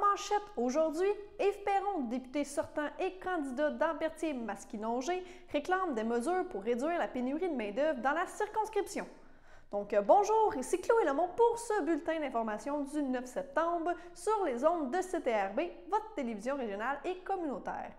manchette aujourd'hui, Yves Perron, député sortant et candidat dans Berthier-Masquinongé, réclame des mesures pour réduire la pénurie de main-d'œuvre dans la circonscription. Donc, bonjour, ici Chloé Lemont pour ce bulletin d'information du 9 septembre sur les ondes de CTRB, votre télévision régionale et communautaire.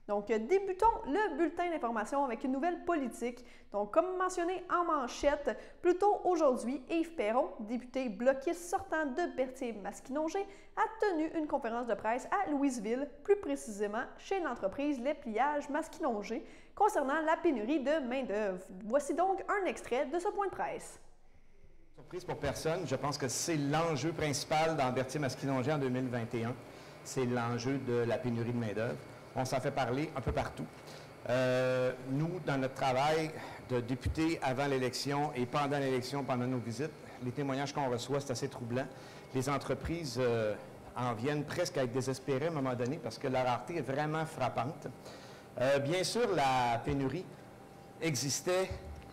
Donc, débutons le bulletin d'information avec une nouvelle politique. Donc, comme mentionné en manchette, plus tôt aujourd'hui, Yves Perron, député bloquiste sortant de Berthier-Masquinongé, a tenu une conférence de presse à Louisville, plus précisément chez l'entreprise Les Pliages Masquinongé, concernant la pénurie de main-d'œuvre. Voici donc un extrait de ce point de presse. Surprise pour personne, je pense que c'est l'enjeu principal dans Berthier-Masquinongé en 2021. C'est l'enjeu de la pénurie de main-d'œuvre. On s'en fait parler un peu partout. Nous, dans notre travail de député avant l'élection et pendant l'élection, pendant nos visites, les témoignages qu'on reçoit, c'est assez troublant. Les entreprises en viennent presque à être désespérées à un moment donné parce que la rareté est vraiment frappante. Bien sûr, la pénurie existait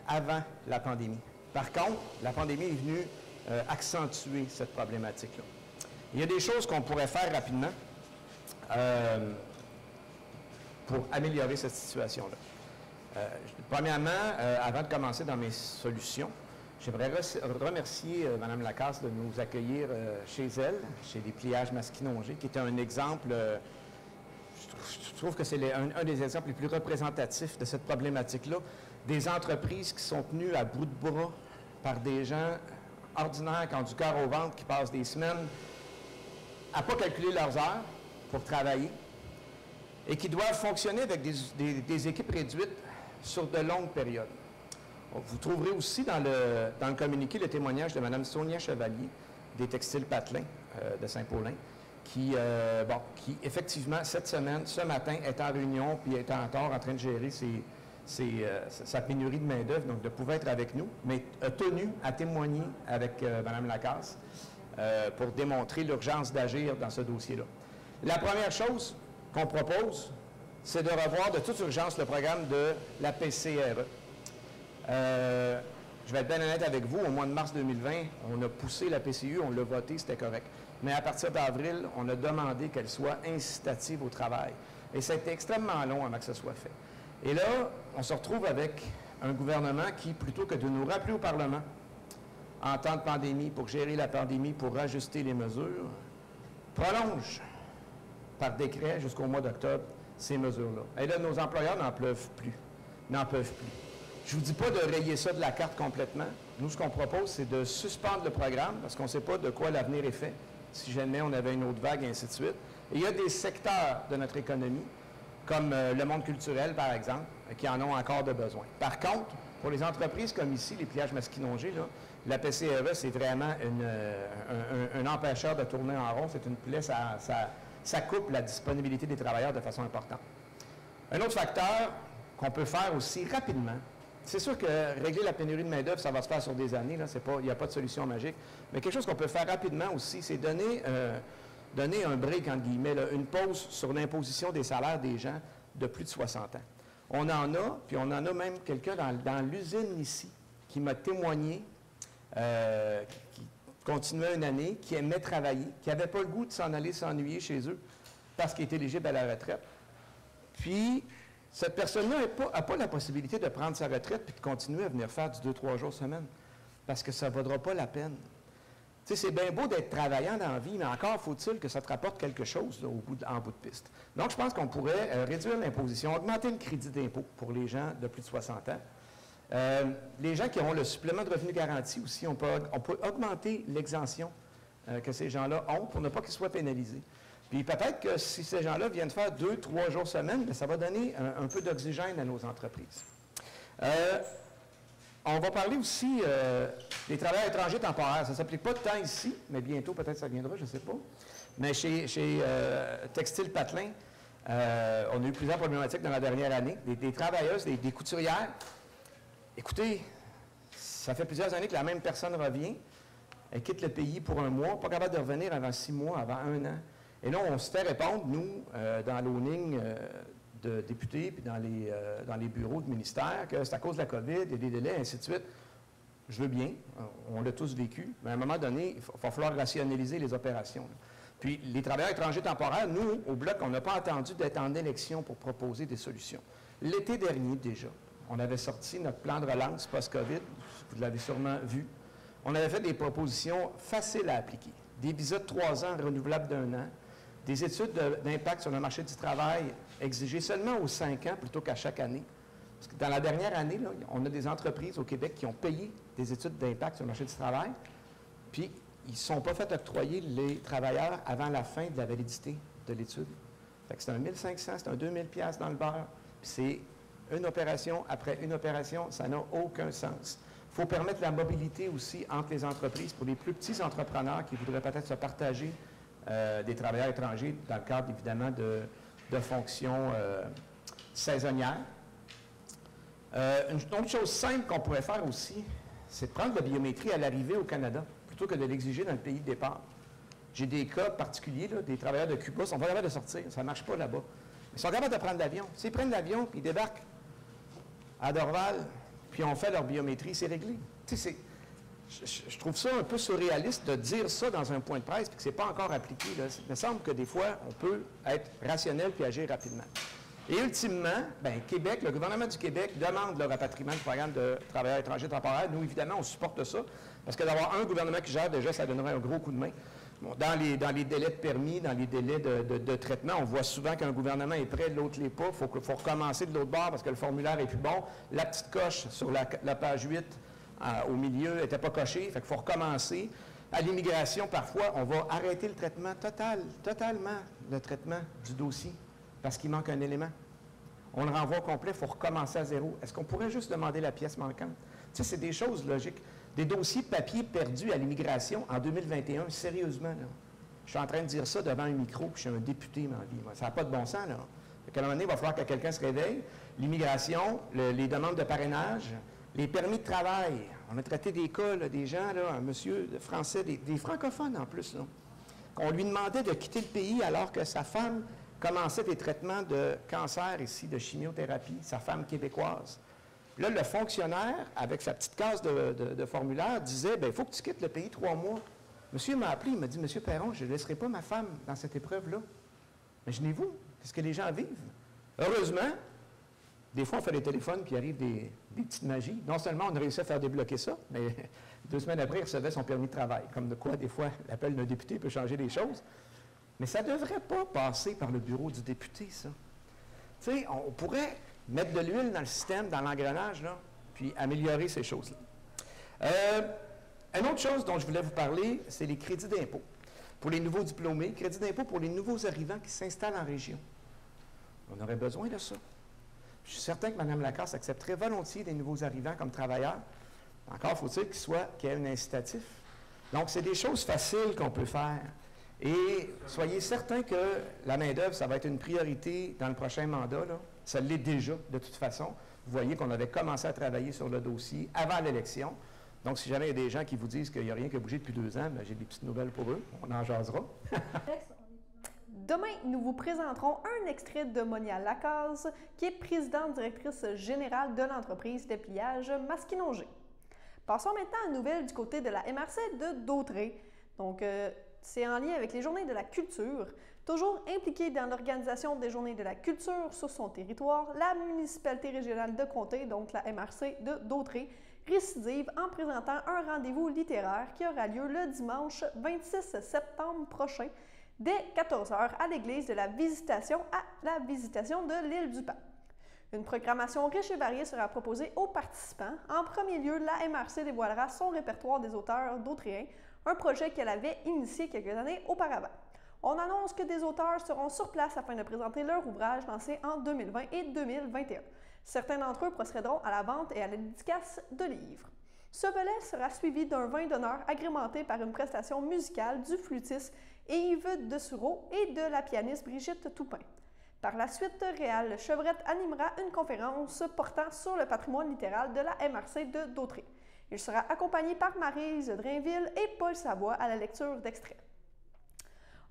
avant la pandémie. Par contre, la pandémie est venue accentuer cette problématique-là. Il y a des choses qu'on pourrait faire rapidement pour améliorer cette situation-là. Premièrement, avant de commencer dans mes solutions, j'aimerais remercier Mme Lacasse de nous accueillir chez elle, chez les Pliages Masquinongé, qui est un exemple, je trouve que c'est un des exemples les plus représentatifs de cette problématique-là. Des entreprises qui sont tenues à bout de bras par des gens ordinaires qui ont du cœur au ventre, qui passent des semaines à ne pas calculer leurs heures pour travailler, et qui doivent fonctionner avec des équipes réduites sur de longues périodes. Vous trouverez aussi dans le communiqué le témoignage de Mme Sonia Chevalier, des Textiles Patelin de Saint-Paulin, qui effectivement, cette semaine, ce matin, est en réunion, puis est en train de gérer sa pénurie de main-d'œuvre, donc de pouvoir être avec nous, mais a tenu à témoigner avec Mme Lacasse pour démontrer l'urgence d'agir dans ce dossier-là. La première chose qu'on propose, c'est de revoir de toute urgence le programme de la PCRE. Je vais être bien honnête avec vous, au mois de mars 2020, on a poussé la PCU, on l'a voté, c'était correct. Mais à partir d'avril, on a demandé qu'elle soit incitative au travail. Et ça a été extrêmement long avant que ce soit fait. Et là, on se retrouve avec un gouvernement qui, plutôt que de nous rappeler au Parlement, en temps de pandémie, pour gérer la pandémie, pour ajuster les mesures, prolonge par décret jusqu'au mois d'octobre ces mesures-là. Et là, nos employeurs n'en peuvent plus. Je ne vous dis pas de rayer ça de la carte complètement. Nous, ce qu'on propose, c'est de suspendre le programme parce qu'on ne sait pas de quoi l'avenir est fait, si jamais on avait une autre vague, et ainsi de suite. Et il y a des secteurs de notre économie, comme le monde culturel, par exemple, qui en ont encore de besoin. Par contre, pour les entreprises comme ici, les Pliages Masquinongé, là, la PCRE, c'est vraiment un empêcheur de tourner en rond. C'est une plaie, ça coupe la disponibilité des travailleurs de façon importante. Un autre facteur qu'on peut faire aussi rapidement, c'est sûr que régler la pénurie de main-d'œuvre, ça va se faire sur des années, il n'y a pas de solution magique, mais quelque chose qu'on peut faire rapidement aussi, c'est donner un break, entre guillemets, là, une pause sur l'imposition des salaires des gens de plus de 60 ans. On en a, puis on en a même quelqu'un dans l'usine ici qui m'a témoigné, qui continuait une année, qui aimait travailler, qui n'avait pas le goût de s'en aller s'ennuyer chez eux parce qu'il était éligible à la retraite. Puis, cette personne-là n'a pas la possibilité de prendre sa retraite puis de continuer à venir faire du 2-3 jours semaine parce que ça ne vaudra pas la peine. Tu sais, c'est bien beau d'être travaillant dans la vie, mais encore faut-il que ça te rapporte quelque chose là, en bout de piste. Donc, je pense qu'on pourrait réduire l'imposition, augmenter le crédit d'impôt pour les gens de plus de 60 ans. Les gens qui ont le supplément de revenu garanti aussi, on peut augmenter l'exemption que ces gens-là ont pour ne pas qu'ils soient pénalisés. Puis peut-être que si ces gens-là viennent faire 2-3 jours semaine, bien, ça va donner un peu d'oxygène à nos entreprises. On va parler aussi des travailleurs étrangers temporaires. Ça ne s'applique pas de temps ici, mais bientôt peut-être ça viendra, je ne sais pas. Mais chez Textile Patelin, on a eu plusieurs problématiques dans la dernière année. Des travailleuses, des couturières. Écoutez, ça fait plusieurs années que la même personne revient, elle quitte le pays pour un mois, pas capable de revenir avant 6 mois, avant 1 an. Et là, on se fait répondre, nous, dans l'ONING de députés, puis dans les bureaux de ministère, que c'est à cause de la COVID, il y a des délais, ainsi de suite. Je veux bien, on l'a tous vécu, mais à un moment donné, il va falloir rationaliser les opérations. Puis les travailleurs étrangers temporaires, nous, au Bloc, on n'a pas attendu d'être en élection pour proposer des solutions. L'été dernier, déjà, on avait sorti notre plan de relance post-COVID, vous l'avez sûrement vu. On avait fait des propositions faciles à appliquer. Des visas de 3 ans renouvelables d'1 an, des études d'impact sur le marché du travail exigées seulement aux 5 ans plutôt qu'à chaque année. Parce que dans la dernière année, là, on a des entreprises au Québec qui ont payé des études d'impact sur le marché du travail, puis ils ne sont pas fait octroyer les travailleurs avant la fin de la validité de l'étude. Fait que c'est un 1 500, c'est un 2 000 $ dans le beurre, puis c'est une opération après une opération, ça n'a aucun sens. Il faut permettre la mobilité aussi entre les entreprises pour les plus petits entrepreneurs qui voudraient peut-être se partager des travailleurs étrangers dans le cadre, évidemment, de fonctions saisonnières. Une autre chose simple qu'on pourrait faire aussi, c'est de prendre la biométrie à l'arrivée au Canada, plutôt que de l'exiger dans le pays de départ. J'ai des cas particuliers, là, des travailleurs de Cuba, ils sont pas capables de sortir, ça ne marche pas là-bas. Ils sont capables de prendre l'avion. S'ils prennent l'avion, puis ils débarquent à Dorval, puis on fait leur biométrie, c'est réglé. Tu sais, je trouve ça un peu surréaliste de dire ça dans un point de presse, puis que ce n'est pas encore appliqué. Là. Il me semble que des fois, on peut être rationnel puis agir rapidement. Et ultimement, bien, Québec, le gouvernement du Québec demande le rapatriement du programme de travailleurs étrangers temporaires. Nous, évidemment, on supporte ça, parce que d'avoir un gouvernement qui gère, déjà, ça donnerait un gros coup de main. Bon, dans les délais de permis, dans les délais de traitement, on voit souvent qu'un gouvernement est prêt, l'autre ne l'est pas. Il faut recommencer de l'autre bord parce que le formulaire est plus bon. La petite coche sur la page 8 au milieu n'était pas cochée, fait qu'il faut recommencer. À l'immigration, parfois, on va arrêter le traitement totalement le traitement du dossier parce qu'il manque un élément. On le renvoie au complet, il faut recommencer à zéro. Est-ce qu'on pourrait juste demander la pièce manquante? Tu sais, c'est des choses logiques. Des dossiers papier perdus à l'immigration en 2021, sérieusement, là. Je suis en train de dire ça devant un micro, puis je suis un député, ma vie. Ça n'a pas de bon sens, là. À un moment donné, il va falloir que quelqu'un se réveille. L'immigration, les demandes de parrainage, les permis de travail. On a traité des cas, là, des gens, là, un monsieur français, des francophones en plus, là. On lui demandait de quitter le pays alors que sa femme commençait des traitements de cancer ici, de chimiothérapie, sa femme québécoise. Là, le fonctionnaire, avec sa petite case de formulaire, disait, bien, il faut que tu quittes le pays 3 mois. Monsieur m'a appelé, il m'a dit, Monsieur Perron, je ne laisserai pas ma femme dans cette épreuve-là. Imaginez-vous, c'est ce que les gens vivent. Heureusement, des fois, on fait des téléphones, puis il arrive des petites magies. Non seulement on a réussi à faire débloquer ça, mais 2 semaines après, il recevait son permis de travail. Comme de quoi, des fois, l'appel d'un député peut changer les choses. Mais ça ne devrait pas passer par le bureau du député, ça. Tu sais, on pourrait mettre de l'huile dans le système, dans l'engrenage, là, puis améliorer ces choses-là. Une autre chose dont je voulais vous parler, c'est les crédits d'impôt. Pour les nouveaux diplômés, crédits d'impôt pour les nouveaux arrivants qui s'installent en région. On aurait besoin de ça. Je suis certain que Mme Lacasse accepterait volontiers des nouveaux arrivants comme travailleurs. Encore faut-il qu'il y ait un incitatif. Donc, c'est des choses faciles qu'on peut faire. Et soyez certains que la main-d'œuvre, ça va être une priorité dans le prochain mandat, là. Ça l'est déjà, de toute façon. Vous voyez qu'on avait commencé à travailler sur le dossier avant l'élection. Donc, si jamais il y a des gens qui vous disent qu'il n'y a rien qui a bougé depuis 2 ans, bien, j'ai des petites nouvelles pour eux. On en jasera. Demain, nous vous présenterons un extrait de Monia Lacaze, qui est présidente directrice générale de l'entreprise de pliage Masquinongé. Passons maintenant à une nouvelle du côté de la MRC de Dautrey. Donc, c'est en lien avec les Journées de la culture. Toujours impliquée dans l'organisation des Journées de la culture sur son territoire, la municipalité régionale de Comté, donc la MRC de Dautrey, récidive en présentant un rendez-vous littéraire qui aura lieu le dimanche 26 septembre prochain, dès 14 h à l'église de la Visitation de l'île du Pape. Une programmation riche et variée sera proposée aux participants. En premier lieu, la MRC dévoilera son répertoire des auteurs dautréens, un projet qu'elle avait initié quelques années auparavant. On annonce que des auteurs seront sur place afin de présenter leur ouvrage lancé en 2020 et 2021. Certains d'entre eux procéderont à la vente et à la dédicace de livres. Ce volet sera suivi d'un vin d'honneur agrémenté par une prestation musicale du flûtiste Yves Dessureau et de la pianiste Brigitte Toupin. Par la suite, Réal Chevrette animera une conférence portant sur le patrimoine littéral de la MRC de Dautrey. Il sera accompagné par Maryse Drainville et Paul Savoie à la lecture d'extraits.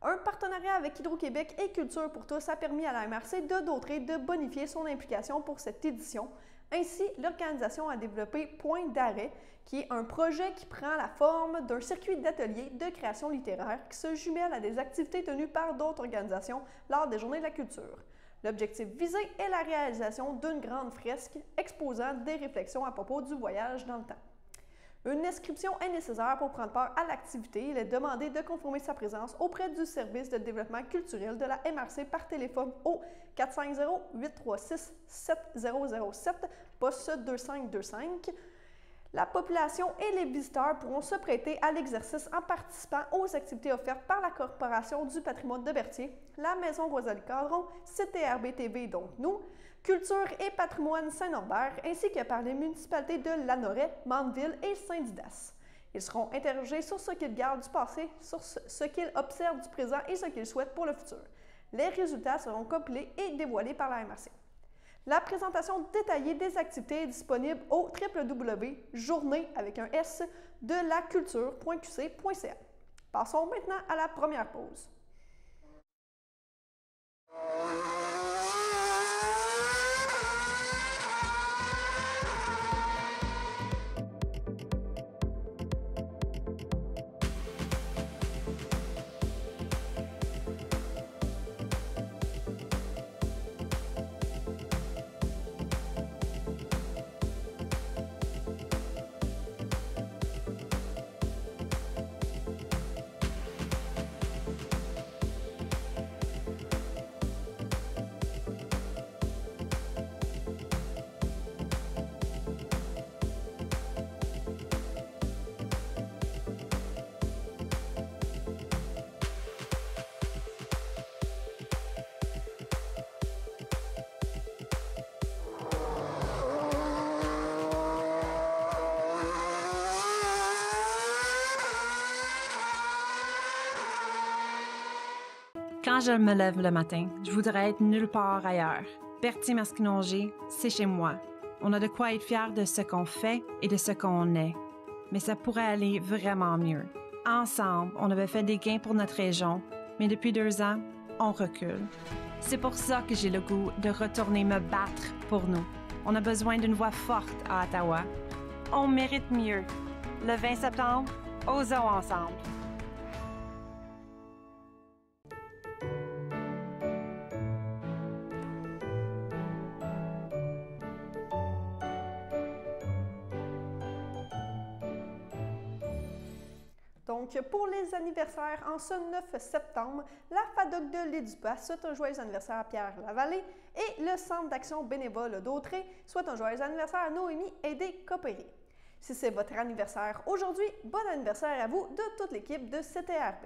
Un partenariat avec Hydro-Québec et Culture pour tous a permis à la MRC de Dautrey de bonifier son implication pour cette édition Ainsi, l'organisation a développé Point d'arrêt, qui est un projet qui prend la forme d'un circuit d'ateliers de création littéraire qui se jumelle à des activités tenues par d'autres organisations lors des Journées de la culture. L'objectif visé est la réalisation d'une grande fresque exposant des réflexions à propos du voyage dans le temps. Une inscription est nécessaire pour prendre part à l'activité. Il est demandé de confirmer sa présence auprès du service de développement culturel de la MRC par téléphone au 450-836-7007, poste 2525. La population et les visiteurs pourront se prêter à l'exercice en participant aux activités offertes par la Corporation du patrimoine de Berthier, la Maison Rosalie-Cadron, CTRB TV, donc nous, Culture et patrimoine Saint-Norbert, ainsi que par les municipalités de Lanoret, Mandeville et Saint-Didas. Ils seront interrogés sur ce qu'ils gardent du passé, sur ce qu'ils observent du présent et ce qu'ils souhaitent pour le futur. Les résultats seront compilés et dévoilés par la MRC. La présentation détaillée des activités est disponible au www.journée avec un S de la culture.qc.ca. Passons maintenant à la première pause. Quand je me lève le matin, je voudrais être nulle part ailleurs. Berthier-Masquinongé, c'est chez moi. On a de quoi être fier de ce qu'on fait et de ce qu'on est. Mais ça pourrait aller vraiment mieux. Ensemble, on avait fait des gains pour notre région, mais depuis 2 ans, on recule. C'est pour ça que j'ai le goût de retourner me battre pour nous. On a besoin d'une voix forte à Ottawa. On mérite mieux. Le 20 septembre, osons ensemble. Donc, pour les anniversaires, en ce 9 septembre, la FADOC de l'Édupas souhaite un joyeux anniversaire à Pierre Lavallée et le Centre d'action bénévole d'Autrey souhaite un joyeux anniversaire à Noémie Aidé-Copéré. Si c'est votre anniversaire aujourd'hui, bon anniversaire à vous de toute l'équipe de CTRB.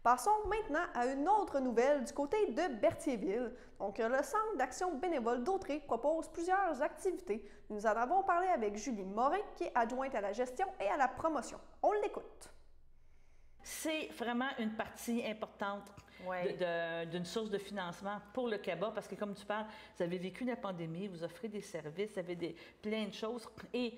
Passons maintenant à une autre nouvelle du côté de Berthierville. Donc, le Centre d'action bénévole d'Autrey propose plusieurs activités. Nous en avons parlé avec Julie Morin, qui est adjointe à la gestion et à la promotion. On l'écoute. C'est vraiment une partie importante d'une source de financement pour le CABA, parce que comme tu parles, vous avez vécu la pandémie, vous offrez des services, vous avez plein de choses et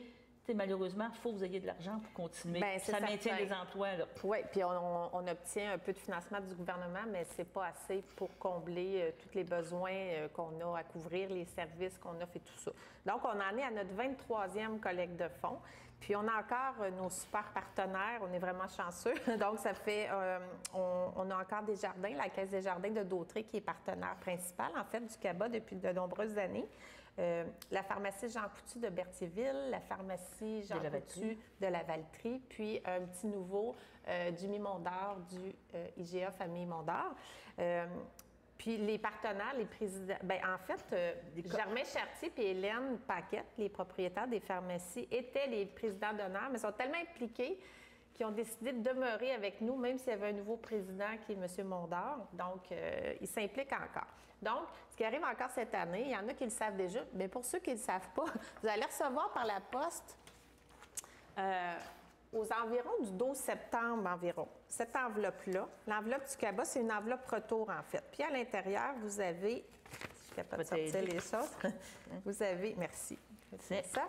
malheureusement, il faut que vous ayez de l'argent pour continuer. Bien, ça maintient les emplois. Oui, puis on obtient un peu de financement du gouvernement, mais ce n'est pas assez pour combler tous les besoins qu'on a à couvrir, les services qu'on offre et tout ça. Donc, on en est à notre 23e collecte de fonds. Puis, on a encore nos super partenaires. On est vraiment chanceux. Donc, ça fait... on a encore Desjardins, la Caisse des Jardins de Dautrey, qui est partenaire principal, en fait, du CABA depuis de nombreuses années. La pharmacie Jean Coutu de Berthierville, la pharmacie Jean Coutu de la Valtrie, puis un petit nouveau du Mi-Mondor, du IGA Famille Mondor. Puis les partenaires, les présidents... Bien, en fait, Germain Chartier et Hélène Paquette, les propriétaires des pharmacies, étaient les présidents d'honneur, mais sont tellement impliqués qu'ils ont décidé de demeurer avec nous, même s'il y avait un nouveau président qui est M. Mondor. Donc, ils s'impliquent encore. Donc, ce qui arrive encore cette année, il y en a qui le savent déjà, mais pour ceux qui ne le savent pas, vous allez recevoir par la poste aux environs du 12 septembre environ, cette enveloppe-là. L'enveloppe du CABA, c'est une enveloppe retour, en fait. Puis à l'intérieur, vous avez, je suis capable de sortir les choses, vous avez, merci, c'est ça,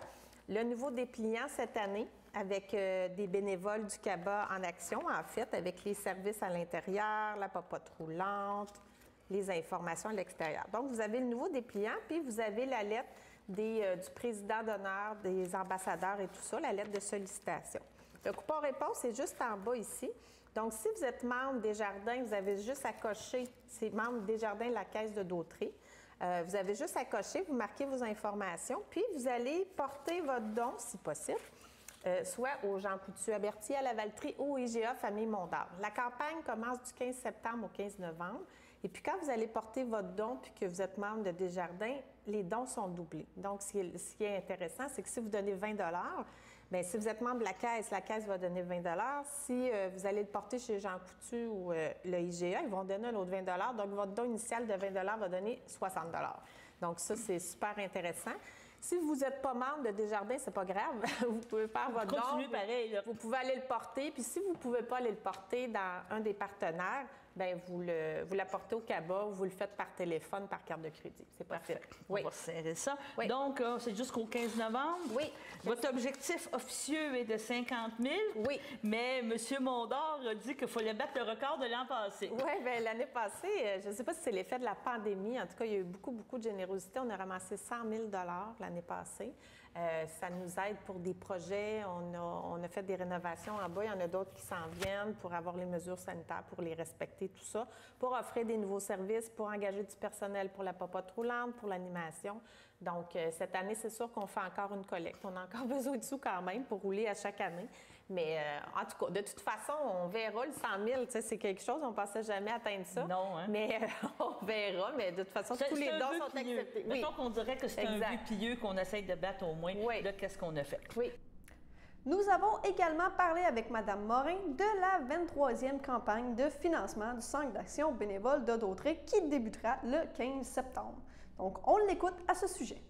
le nouveau dépliant cette année avec des bénévoles du CABA en action, en fait, avec les services à l'intérieur, la popote roulante, les informations à l'extérieur. Donc, vous avez le nouveau dépliant, puis vous avez la lettre du président d'honneur, des ambassadeurs et tout ça, la lettre de sollicitation. Le coupon-réponse, c'est juste en bas ici. Donc, si vous êtes membre Desjardins, vous avez juste à cocher, c'est membre Desjardins de la Caisse de Dautrey. Vous avez juste à cocher, vous marquez vos informations, puis vous allez porter votre don, si possible, soit au Jean Coutu à Berthier, à la Valtrie ou au IGA Famille Mondor. La campagne commence du 15 septembre au 15 novembre. Et puis, quand vous allez porter votre don puis que vous êtes membre de Desjardins, les dons sont doublés. Donc, ce qui est intéressant, c'est que si vous donnez 20 bien, si vous êtes membre de la Caisse va donner 20 $. Si vous allez le porter chez Jean Coutu ou le IGA, ils vont donner un autre 20 $. Donc, votre don initial de 20 $ va donner 60 $. Donc, ça, c'est super intéressant. Si vous n'êtes pas membre de Desjardins, c'est pas grave. Vous pouvez faire votre don. Continuez pareil, là. Vous pouvez aller le porter. Puis si vous ne pouvez pas aller le porter dans un des partenaires, bien, vous l'apportez au CABA ou vous le faites par téléphone, par carte de crédit. C'est parfait. Oui. On va serrer ça. Oui. Donc, c'est jusqu'au 15 novembre. Oui. Votre objectif officieux est de 50 000. Oui. Mais M. Mondor a dit qu'il fallait battre le record de l'an passé. Oui, bien, l'année passée, je ne sais pas si c'est l'effet de la pandémie. En tout cas, il y a eu beaucoup de générosité. On a ramassé 100 000 $ l'année passée. Ça nous aide pour des projets. On a fait des rénovations en bas. Il y en a d'autres qui s'en viennent pour avoir les mesures sanitaires, pour les respecter, tout ça, pour offrir des nouveaux services, pour engager du personnel pour la popote roulante, pour l'animation. Donc, cette année, c'est sûr qu'on fait encore une collecte. On a encore besoin de sous quand même pour rouler à chaque année. Mais en tout cas, de toute façon, on verra le 100 000. C'est quelque chose, on ne pensait jamais atteindre ça. Non, hein? Mais on verra. Mais de toute façon, tous les dons sont acceptés. Oui. Mettons qu'on dirait que c'est un vœu pieux qu'on essaye de battre au moins. Oui. Là, qu'est-ce qu'on a fait? Oui. Nous avons également parlé avec Mme Morin de la 23e campagne de financement du Centre d'action bénévole de Dautrey qui débutera le 15 septembre. Donc, on l'écoute à ce sujet.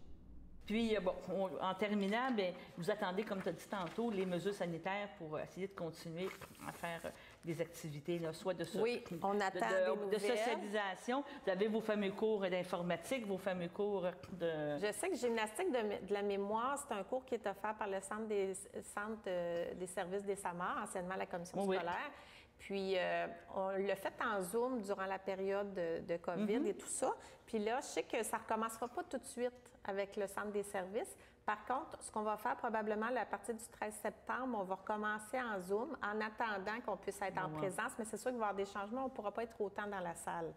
Puis, en terminant, bien, vous attendez, comme tu as dit tantôt, les mesures sanitaires pour essayer de continuer à faire des activités, là, soit de, on attend de socialisation. Vous avez vos fameux cours d'informatique, vos fameux cours de... Je sais que gymnastique de la mémoire, c'est un cours qui est offert par le Centre des services des SAMAR, anciennement la commission scolaire. Puis, on l'a fait en Zoom durant la période de COVID et tout ça. Puis là, je sais que ça ne recommencera pas tout de suite avec le Centre des services. Par contre, ce qu'on va faire probablement à partir du 13 septembre, on va recommencer en Zoom en attendant qu'on puisse être en présence. Mais c'est sûr qu'il va y avoir des changements, on ne pourra pas être autant dans la salle.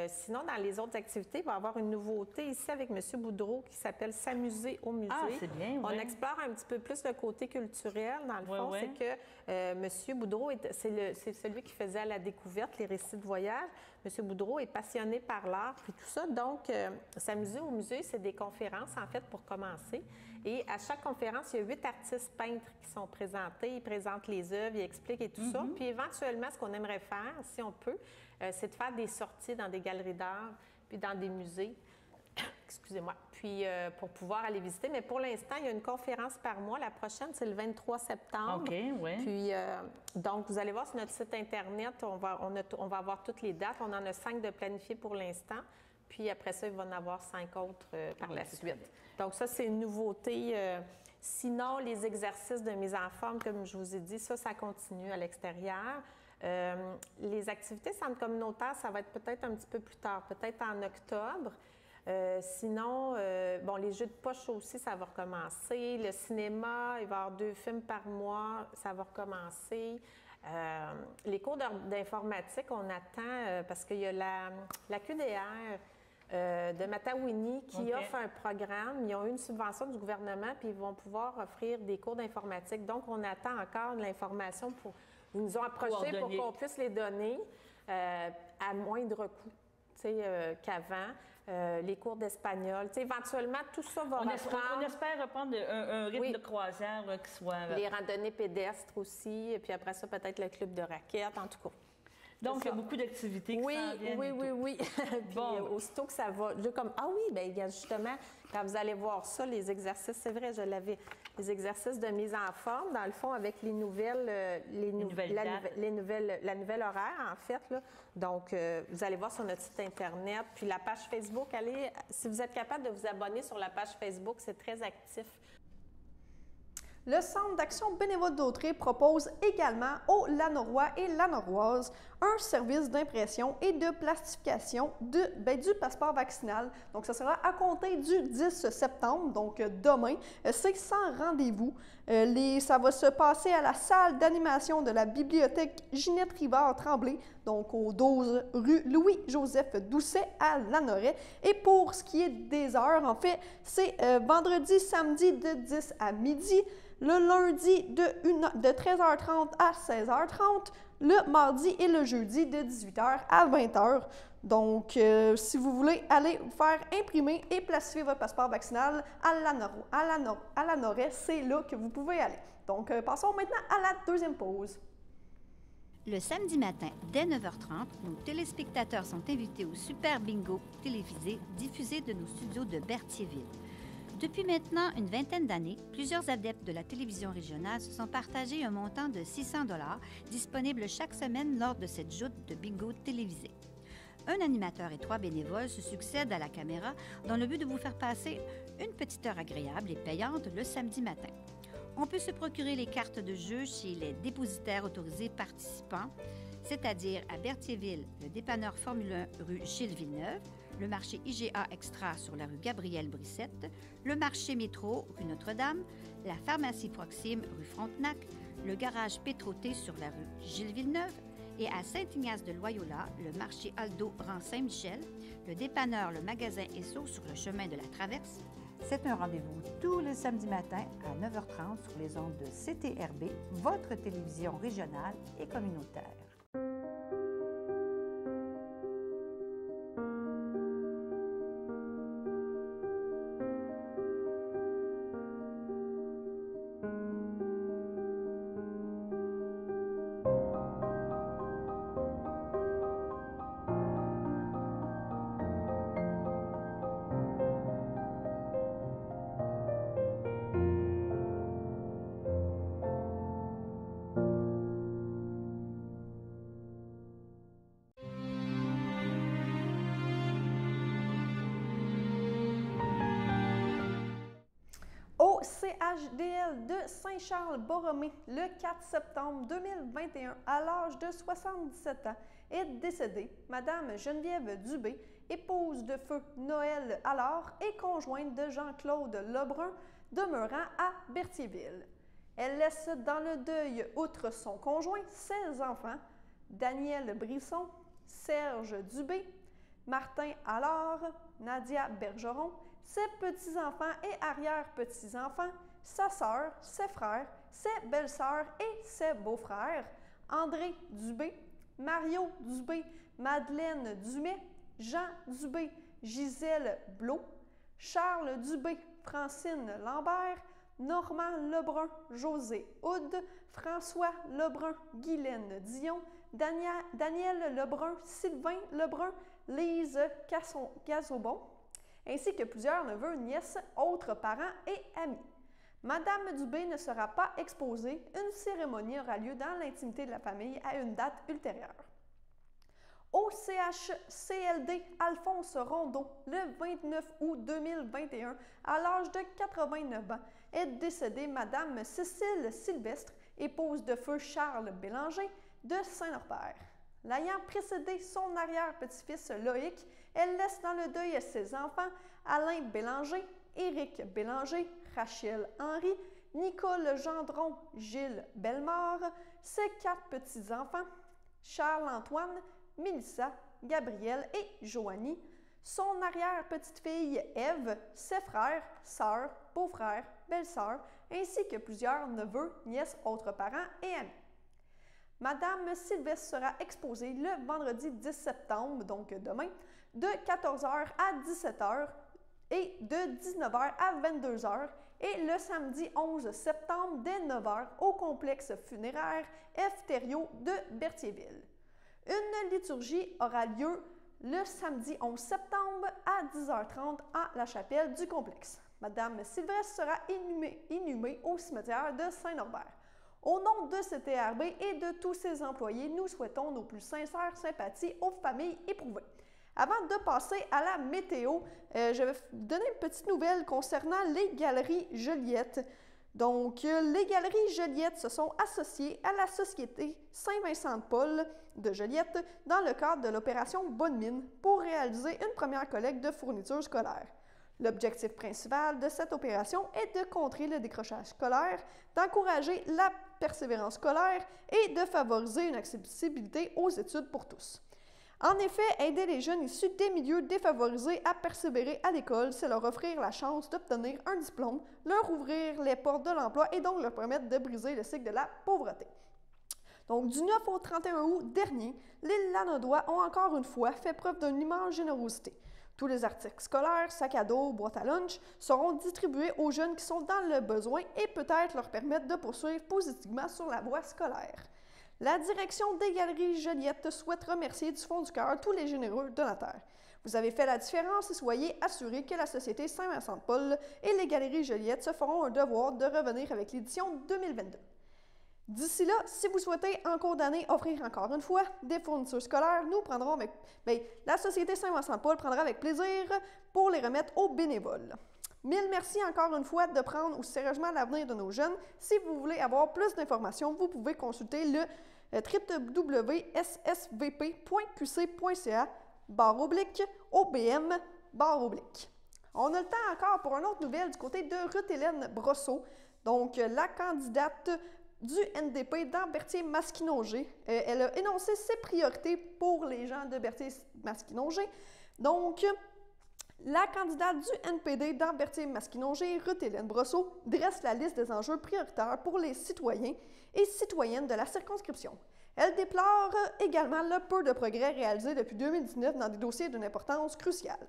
Sinon, dans les autres activités, il va y avoir une nouveauté ici avec M. Boudreau qui s'appelle « S'amuser au musée ». Ah, c'est bien, On explore un petit peu plus le côté culturel. Dans le fond, c'est que M. Boudreau, c'est celui qui faisait à la découverte les récits de voyage. M. Boudreau est passionné par l'art et tout ça. Donc, S'amuser au musée, c'est des conférences, en fait, pour commencer. Et à chaque conférence, il y a 8 artistes peintres qui sont présentés. Ils présentent les œuvres, ils expliquent et tout ça. Puis éventuellement, ce qu'on aimerait faire, si on peut, c'est de faire des sorties dans des galeries d'art, puis dans des musées. Excusez-moi. Puis pour pouvoir aller visiter. Mais pour l'instant, il y a une conférence par mois. La prochaine, c'est le 23 septembre. OK, oui. Puis donc, vous allez voir sur notre site Internet, on va avoir toutes les dates. On en a 5 de planifiées pour l'instant. Puis après ça, il va en avoir 5 autres par la suite. Donc ça, c'est une nouveauté. Sinon, les exercices de mise en forme, comme je vous ai dit, ça continue à l'extérieur. Les activités centre communautaire, ça va être peut-être un petit peu plus tard, peut-être en octobre. Sinon, les jeux de poche aussi, ça va recommencer. Le cinéma, il va y avoir 2 films par mois, ça va recommencer. Les cours d'informatique, on attend parce qu'il y a la QDR de Matawini qui offre un programme. Ils ont eu une subvention du gouvernement, puis ils vont pouvoir offrir des cours d'informatique. Donc, on attend encore de l'information pour... Ils nous ont approchés pour qu'on puisse les donner à moindre coût qu'avant. Les cours d'espagnol. Éventuellement, tout ça va reprendre. On espère reprendre un rythme de croisière qui soit... Les randonnées pédestres aussi, et puis après ça, peut-être le club de raquettes, en tout cas. Donc, il y a beaucoup d'activités qui s'en viennent. Oui. Puis aussitôt que ça va... bien justement, quand vous allez voir ça, les exercices, c'est vrai, je l'avais, les exercices de mise en forme, dans le fond, avec la nouvelle horaire, en fait. Là. Donc, vous allez voir sur notre site Internet. Puis la page Facebook, si vous êtes capable de vous abonner sur la page Facebook, c'est très actif. Le Centre d'action bénévole d'Autrey propose également aux Lanorois et Lanoroises un service d'impression et de plastification du passeport vaccinal. Donc, ça sera à compter du 10 septembre, donc demain. C'est sans rendez-vous. Ça va se passer à la salle d'animation de la bibliothèque Ginette Rivard-Tremblay, donc au 12 rue Louis-Joseph Doucet à Lanoraie. Et pour ce qui est des heures, en fait, c'est vendredi, samedi de 10 à midi, le lundi de 13h30 à 16h30, le mardi et le jeudi de 18h à 20h. Donc, si vous voulez aller vous faire imprimer et plastifier votre passeport vaccinal à Lanoraie, c'est là que vous pouvez aller. Donc, passons maintenant à la deuxième pause. Le samedi matin, dès 9h30, nos téléspectateurs sont invités au Super Bingo télévisé diffusé de nos studios de Berthierville. Depuis maintenant une vingtaine d'années, plusieurs adeptes de la télévision régionale se sont partagés un montant de 600 $ disponible chaque semaine lors de cette joute de bingo télévisé. Un animateur et 3 bénévoles se succèdent à la caméra dans le but de vous faire passer une petite heure agréable et payante le samedi matin. On peut se procurer les cartes de jeu chez les dépositaires autorisés participants, c'est-à-dire à Berthierville, le dépanneur Formule 1 rue Gilles Villeneuve, le marché IGA Extra sur la rue Gabrielle Brissette, le marché Métro rue Notre-Dame, la pharmacie Proxime rue Frontenac, le garage Pétroté sur la rue Gilles Villeneuve et à Saint-Ignace de Loyola, le marché Aldo rang Saint-Michel, le dépanneur Le Magasin Esso sur le chemin de la Traverse. C'est un rendez-vous tous les samedis matins à 9h30 sur les ondes de CTRB, votre télévision régionale et communautaire. CHDL de Saint-Charles-Borromée, le 4 septembre 2021, à l'âge de 77 ans, est décédée Madame Geneviève Dubé, épouse de feu Noël Allard et conjointe de Jean-Claude Lebrun, demeurant à Berthierville. Elle laisse dans le deuil, outre son conjoint, 16 enfants, Daniel Brisson, Serge Dubé, Martin Allard, Nadia Bergeron, ses petits-enfants et arrière-petits-enfants, sa sœur, ses frères, ses belles-sœurs et ses beaux-frères, André Dubé, Mario Dubé, Madeleine Dumais, Jean Dubé, Gisèle Blot, Charles Dubé, Francine Lambert, Normand Lebrun, José Houd, François Lebrun, Guylaine Dion, Daniel Lebrun, Sylvain Lebrun, Lise Cazobon, ainsi que plusieurs neveux, nièces, autres parents et amis. Madame Dubé ne sera pas exposée. Une cérémonie aura lieu dans l'intimité de la famille à une date ultérieure. Au CHCLD Alphonse Rondeau, le 29 août 2021, à l'âge de 89 ans, est décédée Madame Cécile Sylvestre, épouse de feu Charles Bélanger de Saint-Norbert. L'ayant précédé son arrière-petit-fils Loïc, elle laisse dans le deuil ses enfants Alain Bélanger, Éric Bélanger, Rachel Henry, Nicole Gendron, Gilles Bellemare, ses 4 petits-enfants, Charles-Antoine, Mélissa, Gabriel et Joanie, son arrière-petite-fille Ève, ses frères, sœurs, beaux-frères, belles-sœurs, ainsi que plusieurs neveux, nièces, autres parents et amis. Madame Sylvestre sera exposée le vendredi 10 septembre, donc demain, de 14h à 17h et de 19h à 22h, et le samedi 11 septembre dès 9h au complexe funéraire F. Thériault de Berthierville. Une liturgie aura lieu le samedi 11 septembre à 10h30 à la chapelle du complexe. Madame Sylvestre sera inhumée au cimetière de Saint-Norbert. Au nom de CTRB et de tous ses employés, nous souhaitons nos plus sincères sympathies aux familles éprouvées. Avant de passer à la météo, je vais vous donner une petite nouvelle concernant les galeries Joliette. Donc, les Galeries Joliette se sont associées à la Société Saint-Vincent-de-Paul de Joliette dans le cadre de l'opération Bonne Mine pour réaliser une première collecte de fournitures scolaires. L'objectif principal de cette opération est de contrer le décrochage scolaire, d'encourager la persévérance scolaire et de favoriser une accessibilité aux études pour tous. En effet, aider les jeunes issus des milieux défavorisés à persévérer à l'école, c'est leur offrir la chance d'obtenir un diplôme, leur ouvrir les portes de l'emploi et donc leur permettre de briser le cycle de la pauvreté. Donc, du 9 au 31 août dernier, les Lanaudois ont encore une fois fait preuve d'une immense générosité. Tous les articles scolaires, sacs à dos, boîtes à lunch seront distribués aux jeunes qui sont dans le besoin et peut-être leur permettre de poursuivre positivement sur la voie scolaire. La direction des Galeries Joliette souhaite remercier du fond du cœur tous les généreux donateurs. Vous avez fait la différence et soyez assurés que la Société Saint-Vincent-de-Paul et les Galeries Joliette se feront un devoir de revenir avec l'édition 2022. D'ici là, si vous souhaitez en cours d'année offrir encore une fois des fournitures scolaires, nous prendrons avec, la Société Saint-Vincent-de-Paul prendra avec plaisir pour les remettre aux bénévoles. Mille merci encore une fois de prendre au sérieusement l'avenir de nos jeunes. Si vous voulez avoir plus d'informations, vous pouvez consulter le www.ssvp.qc.ca/OBM/. On a le temps encore pour une autre nouvelle du côté de Ruth-Hélène Brosseau, donc la candidate du NDP dans Berthier-Masquinongé. Elle a énoncé ses priorités pour les gens de Berthier-Masquinongé. Donc, la candidate du NPD dans Berthier-Masquinongé, Ruth-Hélène Brosseau, dresse la liste des enjeux prioritaires pour les citoyens et citoyennes de la circonscription. Elle déplore également le peu de progrès réalisés depuis 2019 dans des dossiers d'une importance cruciale.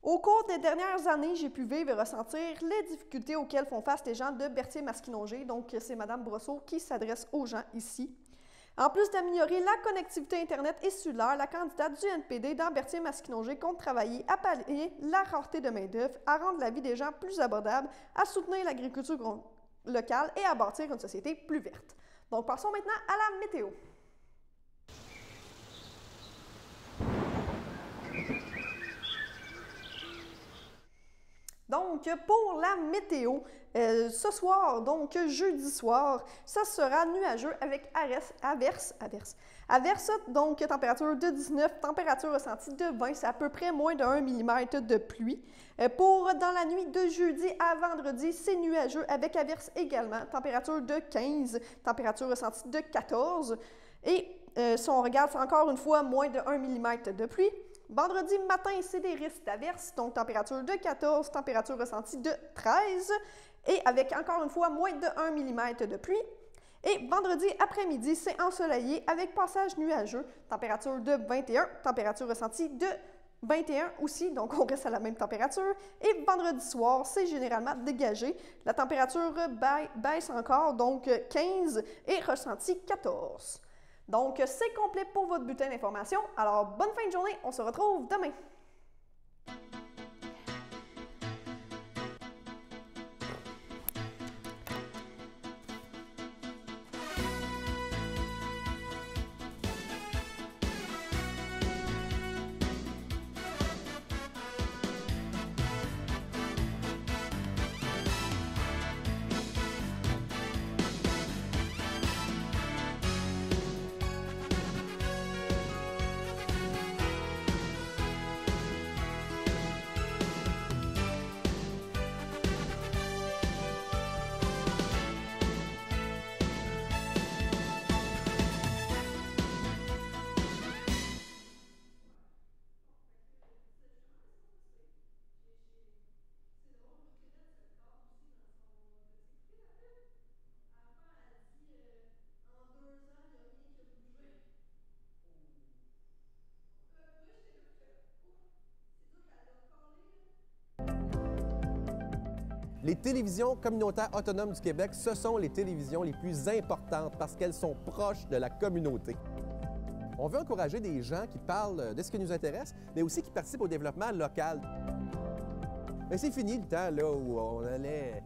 Au cours des dernières années, j'ai pu vivre et ressentir les difficultés auxquelles font face les gens de Berthier-Masquinongé. Donc, c'est Mme Brosseau qui s'adresse aux gens ici. En plus d'améliorer la connectivité Internet et cellulaire, la candidate du NPD dans Berthier-Masquinongé compte travailler à pallier la rareté de main-d'œuvre, à rendre la vie des gens plus abordable, à soutenir l'agriculture locale et à bâtir une société plus verte. Donc, passons maintenant à la météo. Donc, pour la météo, ce soir, donc jeudi soir, ça sera nuageux avec averse, donc température de 19, température ressentie de 20, c'est à peu près moins de 1 mm de pluie. Dans la nuit de jeudi à vendredi, c'est nuageux avec averse également, température de 15, température ressentie de 14. Et si on regarde, c'est encore une fois moins de 1 mm de pluie. Vendredi matin, c'est des risques d'averse, donc température de 14, température ressentie de 13, et avec encore une fois moins de 1 mm de pluie. Et vendredi après-midi, c'est ensoleillé avec passage nuageux, température de 21, température ressentie de 21 aussi, donc on reste à la même température. Et vendredi soir, c'est généralement dégagé. La température baisse encore, donc 15 et ressenti 14. Donc, c'est complet pour votre bulletin d'information. Alors, bonne fin de journée. On se retrouve demain. Les télévisions communautaires autonomes du Québec, ce sont les télévisions les plus importantes parce qu'elles sont proches de la communauté. On veut encourager des gens qui parlent de ce qui nous intéresse, mais aussi qui participent au développement local. Mais c'est fini le temps là, où on allait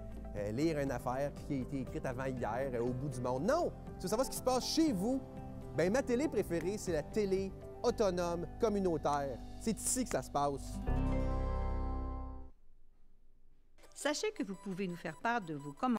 lire une affaire qui a été écrite avant hier au bout du monde. Non! Tu veux savoir ce qui se passe chez vous? Bien, ma télé préférée, c'est la télé autonome communautaire. C'est ici que ça se passe. Sachez que vous pouvez nous faire part de vos commentaires